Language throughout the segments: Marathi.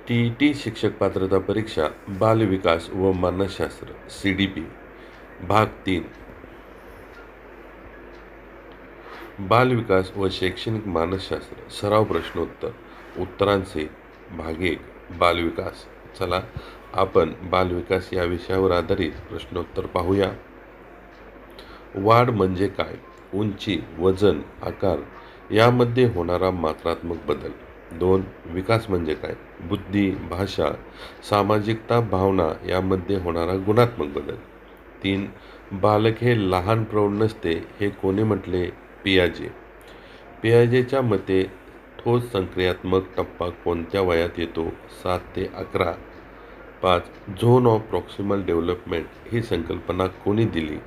टी शिक्षक पात्रता परीक्षा बालविकास व मानसशास्त्र CDP भाग 3 बालविकास व शैक्षणिक मानसशास्त्र सराव प्रश्नोत्तर उत्तरांचे भाग 1 बालविकास. चला आपण बालविकास या विषयावर आधारित प्रश्नोत्तर पाहूया. वाढ म्हणजे काय? उंची, वजन, आकार यामध्ये होणारा मात्रात्मक बदल. 2. विकास म्हणजे काय? बुद्धी, भाषा, सामाजिकता, भावना यामध्ये होणारा गुणात्मक बदल. 3. बालक हे लहान प्रौढ नसते हे कोणी म्हटले? पियाजे. पियाजेच्या मते ठोस संक्रियात्मक टप्पा कोणत्या वयात येतो? 7 ते 11. 5. झोन ऑफ प्रॉक्सिमल डेव्हलपमेंट ही संकल्पना कोणी दिली?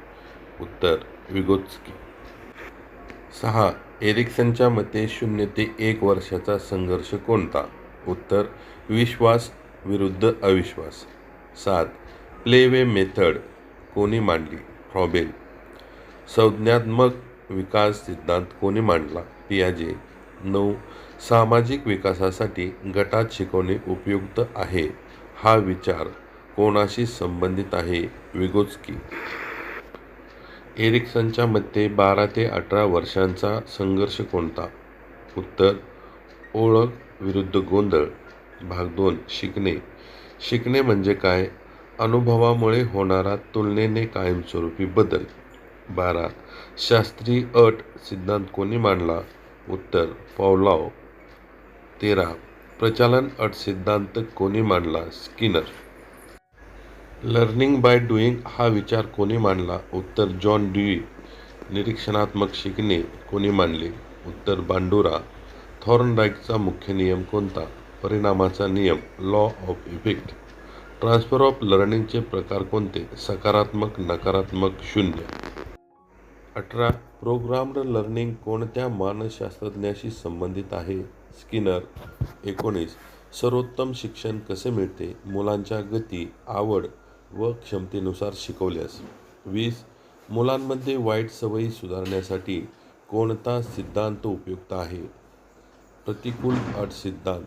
उत्तर विगोत्स्की. 6. एरिक्सनच्या मते 0 ते 1 वर्षाचा संघर्ष कोणता? उत्तर विश्वास विरुद्ध अविश्वास. 7. प्लेवे मेथड कोणी मांडली? फ्रॉबेल. संज्ञानात्मक विकास सिद्धांत कोणी मांडला? पियाजे. 9. सामाजिक विकासासाठी गटात शिकवणे उपयुक्त आहे हा विचार कोणाशी संबंधित आहे? विगोत्स्की. एरिक्सनच्या मते 12 ते 18 वर्षांचा संघर्ष कोणता? उत्तर ओळख विरुद्ध गोंधळ. भाग 2 शिकणे. शिकणे म्हणजे काय? अनुभवामुळे होणारा तुलनेने कायमस्वरूपी बदल. 12. शास्त्रीय अट सिद्धांत कोणी मांडला? उत्तर पॉव्लोव. 13. प्रचालन अट सिद्धांत कोणी मांडला? स्किनर. लर्निंग बाय डुईंग हा विचार कोणी मांडला? उत्तर जॉन ड्यूई. निरीक्षणात्मक शिकणे कोणी मांडले? उत्तर बांडुरा. थॉर्नडाईकचा मुख्य नियम कोणता? परिणामाचा नियम, law of effect. Transfer of लर्निंगचे प्रकार कोणते? सकारात्मक, नकारात्मक, शून्य. 18. प्रोग्राम्ड लर्निंग कोणत्या मानसशास्त्रज्ञाशी संबंधित आहे? स्किनर. 19. सर्वोत्तम शिक्षण कसे मिळते? मुलांच्या गती, आवड व क्षमतेनुसार शिकवल्यास. 20. मुलांमध्ये वाईट सवयी सुधारण्यासाठी कोणता सिद्धांत उपयुक्त आहे? प्रतिकूल अट सिद्धांत,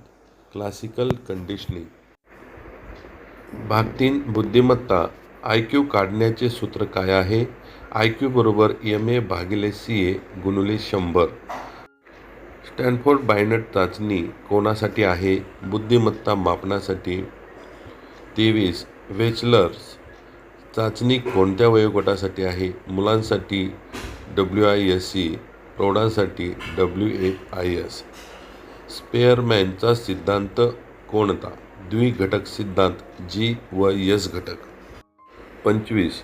क्लासिकल कंडिशनिंग. भाग 3 बुद्धिमत्ता. IQ काढण्याचे सूत्र काय आहे? IQ बरोबर MA/CA गुणिले 100. स्टॅनफोर्ड बायनेट चाचणी कोणासाठी आहे? बुद्धिमत्ता मापनासाठी. 23. वेचलर्स चाचणी कोणत्या वयोगटासाठी आहे? मुलांसाठी WISC, प्रौढांसाठी WAIS. स्पेअरमॅनचा सिद्धांत कोणता? द्विघटक सिद्धांत, G व S घटक. 25.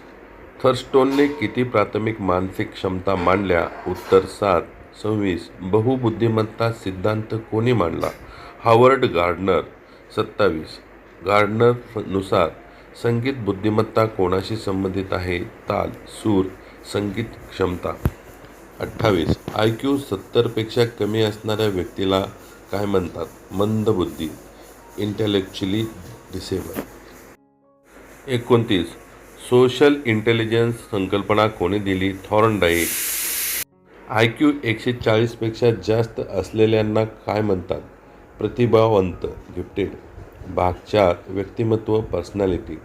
थर्स्टोनने किती प्राथमिक मानसिक क्षमता मांडल्या? उत्तर 7. 26. बहुबुद्धिमत्ता सिद्धांत कोणी मांडला? Harvard gardener. 27. गार्डनर नुसार संगीत बुद्धिमत्ता कोणाशी संबंधित आहे? ताल, सूर, संगीत क्षमता. 28. IQ 70 पेक्षा कमी असणाऱ्या व्यक्तीला काय म्हणतात? मंदबुद्धी, इंटेलेक्च्युअली डिसेबल. 29. सोशल इंटेलिजन्स संकल्पना कोणी दिली? थॉर्नडाईक. IQ 140 पेक्षा जास्त असलेल्यांना काय म्हणतात? प्रतिभावंत, गिफ्टेड. भाग 4 व्यक्तिमत्व, पर्सनॅलिटी.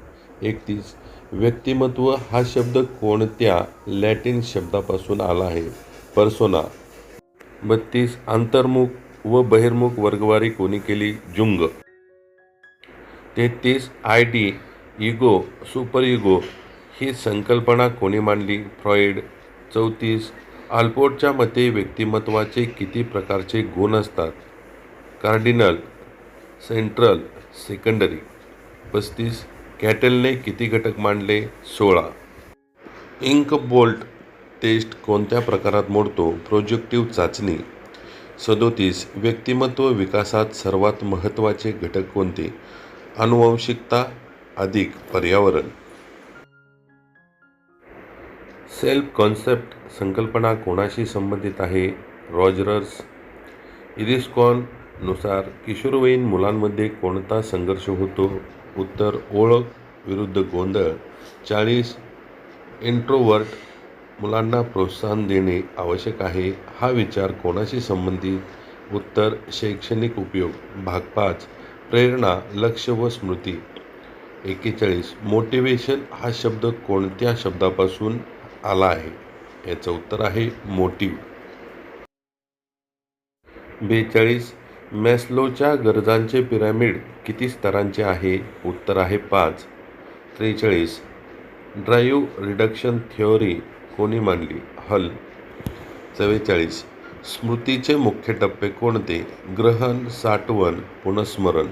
31. व्यक्तिमत्व हा शब्द कोणत्या लॅटिन शब्दापासून आला आहे? पर्सोना. 32. अंतर्मुख व बहिर्मुख वर्गवारी कोणी केली? Jung. 33. ID, ego, super ego ही संकल्पना कोणी मांडली? फ्रॉइड. 34. आल्पोर्टच्या मते व्यक्तिमत्वाचे किती प्रकारचे गुण असतात? Cardinal, central, secondary. 35. कॅटेलने किती घटक मांडले? 16. इंक-बोल्ट टेस्ट कोणत्या प्रकारात मोडतो? प्रोजेक्टिव्ह चाचणी. 37. व्यक्तिमत्व विकासात सर्वात महत्त्वाचे घटक कोणते? आनुवंशिकता अधिक पर्यावरण. सेल्फ कॉन्सेप्ट संकल्पना कोणाशी संबंधित आहे? रॉजर्स. इरिस्कॉन नुसार किशोरवयीन मुलांमध्ये कोणता संघर्ष होतो? उत्तर ओळख विरुद्ध गोंधळ. 40. इंट्रोवर्ट मुलांना प्रोत्साहन देणे आवश्यक आहे हा विचार कोणाशी संबंधित? उत्तर शैक्षणिक उपयोग. भाग 5 प्रेरणा, लक्ष व स्मृती. 41. मोटिवेशन हा शब्द कोणत्या शब्दापासून आला आहे? याचं उत्तर आहे मोटिव्ह. 42. मॅस्लोच्या गरजांचे पिरॅमिड किती स्तरांचे आहे? उत्तर आहे 5. 43. ड्राईव्ह रिडक्शन थिओरी कोणी मांडली? हल. 44. स्मृतीचे मुख्य टप्पे कोणते? ग्रहण, साठवण, पुनःस्मरण.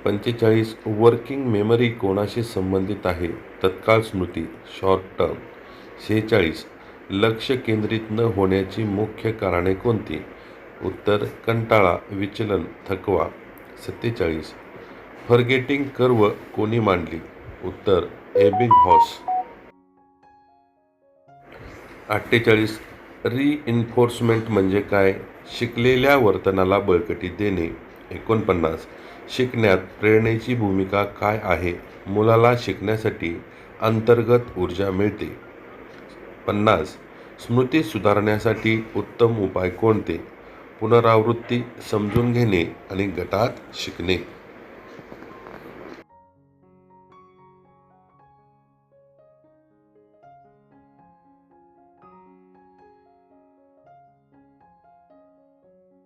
45. वर्किंग मेमरी कोणाशी संबंधित आहे? तत्काळ स्मृती, शॉर्ट टर्म. 46. लक्ष केंद्रित न होण्याची मुख्य कारणे कोणती? उत्तर कंटाळा, विचलन, थकवा. 47. फॉरगेटिंग कर्व कोणी मांडली? उत्तर एबिंगहॉस. 48. रीइन्फोर्समेंट म्हणजे काय? शिकलेल्या वर्तनाला बळकटी देणे. 49. शिकण्यात प्रेरणेची भूमिका काय आहे? मुलाला शिकण्यासाठी अंतर्गत ऊर्जा मिळते. 50. स्मृती सुधारण्यासाठी उत्तम उपाय कोणते? पुनरावृत्ती, समजून घेणे आणि गटात शिकणे.